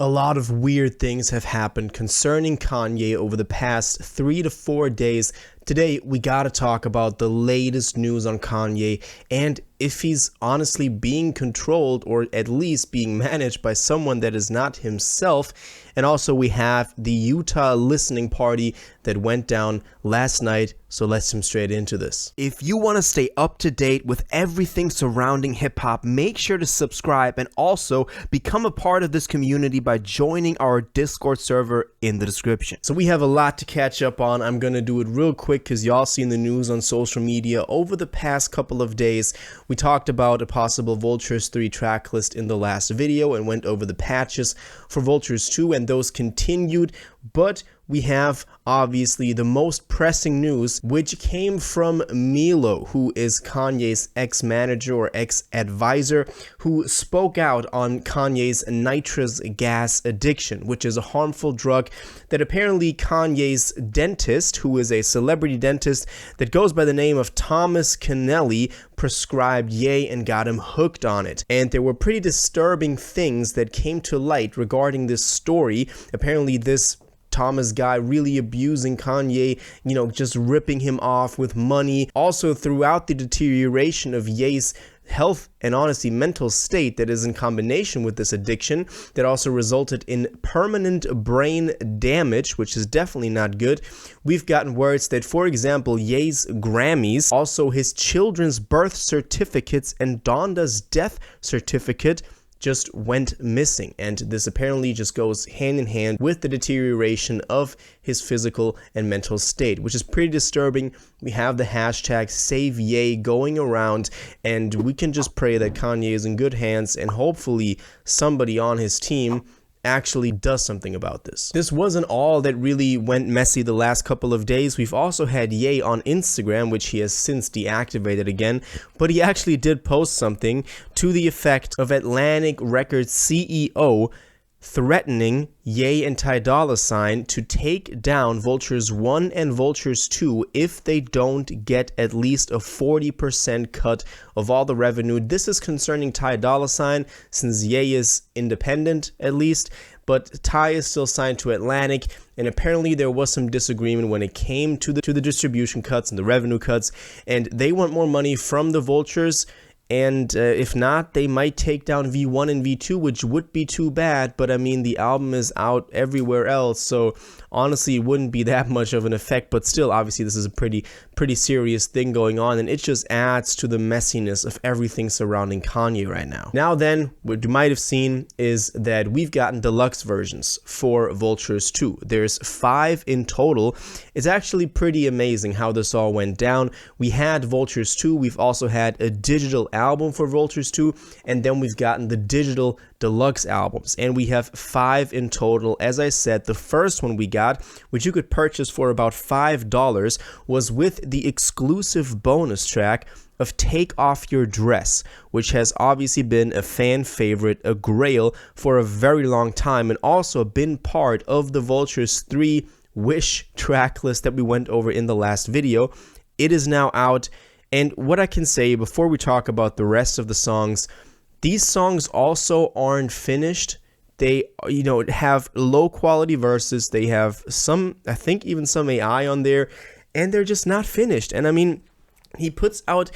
A lot of weird things have happened concerning Kanye over the past 3 to 4 days. Today, we gotta talk about the latest news on Kanye and if he's honestly being controlled or at least being managed by someone that is not himself. And also, we have the Utah listening party that went down last night, so let's jump straight into this. If you want to stay up to date with everything surrounding hip-hop, make sure to subscribe and also become a part of this community by joining our Discord server in the description. So we have a lot to catch up on. I'm gonna do it real quick because y'all seen the news on social media over the past couple of days. We talked about a possible Vultures 3 track list in the last video and went over the patches for Vultures 2, and those continued, but we have obviously the most pressing news, which came from Milo, who is Kanye's ex-manager or ex-advisor, who spoke out on Kanye's nitrous gas addiction, which is a harmful drug that apparently Kanye's dentist, who is a celebrity dentist that goes by the name of Thomas Kennelly, prescribed Ye and got him hooked on it. And there were pretty disturbing things that came to light regarding this story. Apparently this Thomas guy really abusing Kanye, just ripping him off with money. Also, throughout the deterioration of Ye's health and honestly mental state that is in combination with this addiction, that also resulted in permanent brain damage, which is definitely not good. We've gotten words that, for example, Ye's Grammys, also his children's birth certificates and Donda's death certificate just went missing, and this apparently just goes hand in hand with the deterioration of his physical and mental state, which is pretty disturbing. We have the hashtag Save Ye going around, and we can just pray that Kanye is in good hands and hopefully somebody on his team actually does something about this. This wasn't all that really went messy the last couple of days. We've also had Ye on Instagram, which he has since deactivated again, but he actually did post something to the effect of Atlantic Records CEO threatening Ye and Ty Dolla $ign to take down Vultures 1 and Vultures 2 if they don't get at least a 40% cut of all the revenue. This is concerning Ty Dolla $ign since Ye is independent at least, but Ty is still signed to Atlantic, and apparently there was some disagreement when it came to the distribution cuts and the revenue cuts, and they want more money from the Vultures. And if not, they might take down V1 and V2, which would be too bad. But I mean, the album is out everywhere else, so honestly, it wouldn't be that much of an effect. But still, obviously, this is a pretty serious thing going on, and it just adds to the messiness of everything surrounding Kanye right now. Now then, what you might have seen is that we've gotten deluxe versions for Vultures 2. There's 5 in total. It's actually pretty amazing how this all went down. We had Vultures 2. We've also had a digital album for Vultures 2, and then we've gotten the digital deluxe albums, and we have 5 in total. As I said, the first one we got, which you could purchase for about $5, was with the exclusive bonus track of Take Off Your Dress, which has obviously been a fan favorite, a grail for a very long time, and also been part of the Vultures 3 Wish track list that we went over in the last video. It is now out. And what I can say before we talk about the rest of the songs, these songs also aren't finished. They, have low quality verses. They have some, I think even some AI on there, and they're just not finished. And I mean, he puts out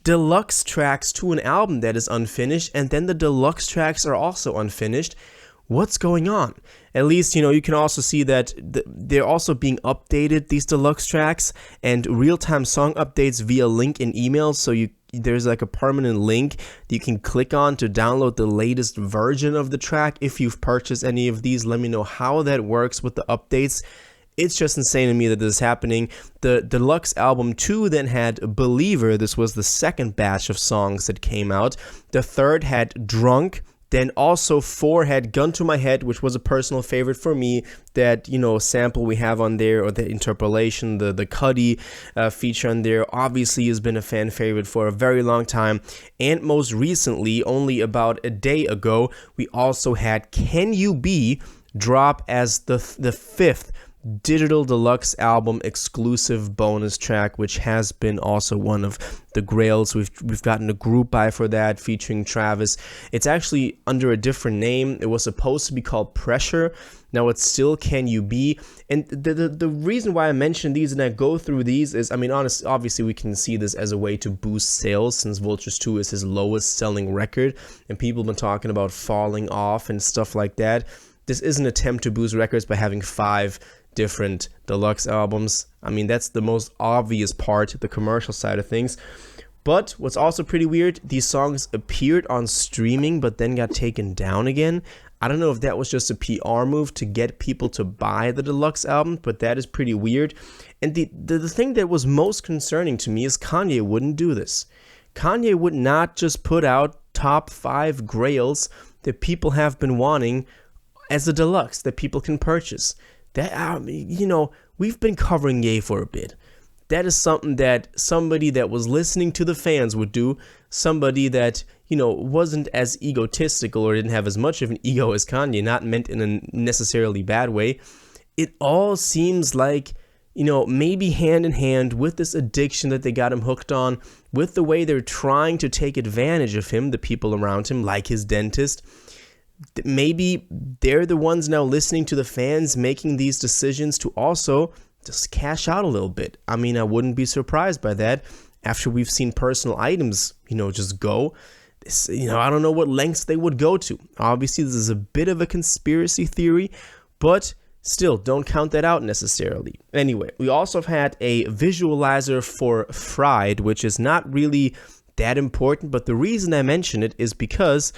deluxe tracks to an album that is unfinished, and then the deluxe tracks are also unfinished. What's going on? At least, you can also see that they're also being updated, these deluxe tracks, and real-time song updates via link in emails. So there's like a permanent link that you can click on to download the latest version of the track. If you've purchased any of these, let me know how that works with the updates. It's just insane to me that this is happening. The deluxe album 2 then had Believer. This was the second batch of songs that came out. The third had Drunk. Then also 4 had Gun to My Head, which was a personal favorite for me. That, sample we have on there, or the interpolation, the Cudi feature on there, obviously has been a fan favorite for a very long time. And most recently, only about a day ago, we also had Can You Be drop as the 5th digital deluxe album exclusive bonus track, which has been also one of the grails. We've gotten a group buy for that featuring Travis. It's actually under a different name. It was supposed to be called Pressure. Now it's still Can You Be. And the reason why I mention these and I go through these is, I mean, obviously we can see this as a way to boost sales, since Vultures 2 is his lowest selling record and people have been talking about falling off and stuff like that. This is an attempt to boost records by having 5 different deluxe albums. I mean, that's the most obvious part, the commercial side of things. But what's also pretty weird, these songs appeared on streaming but then got taken down again. I don't know if that was just a PR move to get people to buy the deluxe album, but that is pretty weird. And the thing that was most concerning to me is Kanye wouldn't do this. Kanye would not just put out top 5 grails that people have been wanting as a deluxe that people can purchase. That, you know, we've been covering Ye for a bit. That is something that somebody that was listening to the fans would do. Somebody that, you know, wasn't as egotistical or didn't have as much of an ego as Kanye, not meant in a necessarily bad way. It all seems like, you know, maybe hand in hand with this addiction that they got him hooked on, with the way they're trying to take advantage of him, the people around him, like his dentist. Maybe they're the ones now listening to the fans, making these decisions to also just cash out a little bit. I mean, I wouldn't be surprised by that after we've seen personal items, you know, just go. This, you know, I don't know what lengths they would go to. Obviously, this is a bit of a conspiracy theory, but still, don't count that out necessarily. Anyway, we also have had a visualizer for Fried, which is not really that important, but the reason I mention it is because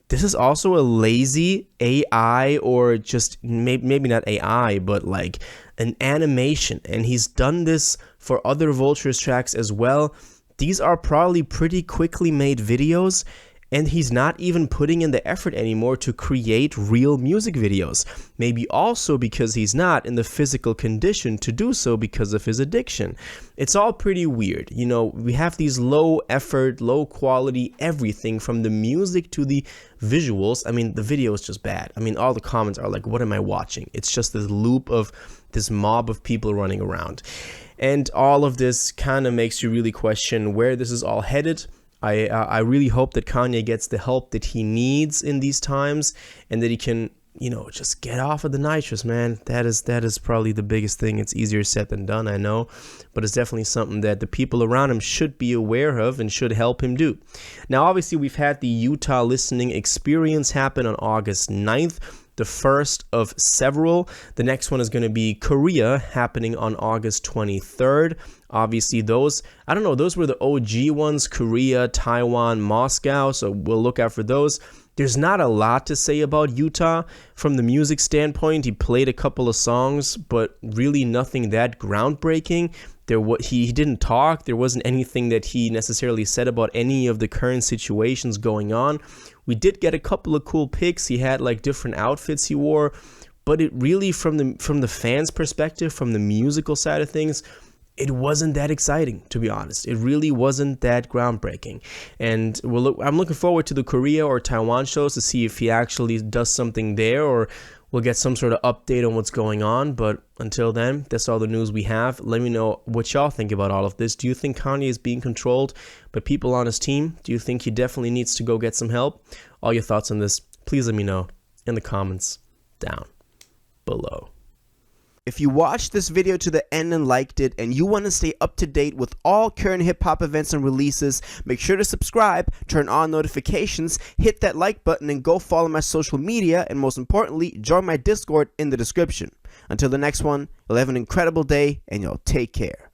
this is also a lazy AI, or just maybe not AI, but like an animation. And he's done this for other Vultures tracks as well. These are probably pretty quickly made videos, and he's not even putting in the effort anymore to create real music videos. Maybe also because he's not in the physical condition to do so because of his addiction. It's all pretty weird. You know, we have these low effort, low quality, everything from the music to the visuals. I mean, the video is just bad. I mean, all the comments are like, what am I watching? It's just this loop of this mob of people running around. And all of this kind of makes you really question where this is all headed. I really hope that Kanye gets the help that he needs in these times, and that he can, you know, just get off of the nitrous, man. That is probably the biggest thing. It's easier said than done, I know, but it's definitely something that the people around him should be aware of and should help him do. Now, obviously, we've had the Utah listening experience happen on August 9th. The first of several. The next one is going to be Korea, happening on August 23rd. Obviously, those, I don't know, those were the OG ones, Korea, Taiwan, Moscow, so we'll look out for those. There's not a lot to say about Utah from the music standpoint. He played a couple of songs, but really nothing that groundbreaking. He didn't talk. There wasn't anything that he necessarily said about any of the current situations going on. We did get a couple of cool pics. He had like different outfits he wore, but it really, from the fans' perspective, from the musical side of things, it wasn't that exciting, to be honest. It really wasn't that groundbreaking. And I'm looking forward to the Korea or Taiwan shows to see if he actually does something there, or we'll get some sort of update on what's going on. But until then, that's all the news we have. Let me know what y'all think about all of this. Do you think Kanye is being controlled by people on his team? Do you think he definitely needs to go get some help? All your thoughts on this, please let me know in the comments down below. If you watched this video to the end and liked it, and you want to stay up to date with all current hip-hop events and releases, make sure to subscribe, turn on notifications, hit that like button, and go follow my social media, and most importantly, join my Discord in the description. Until the next one, you'll have an incredible day, and you'll take care.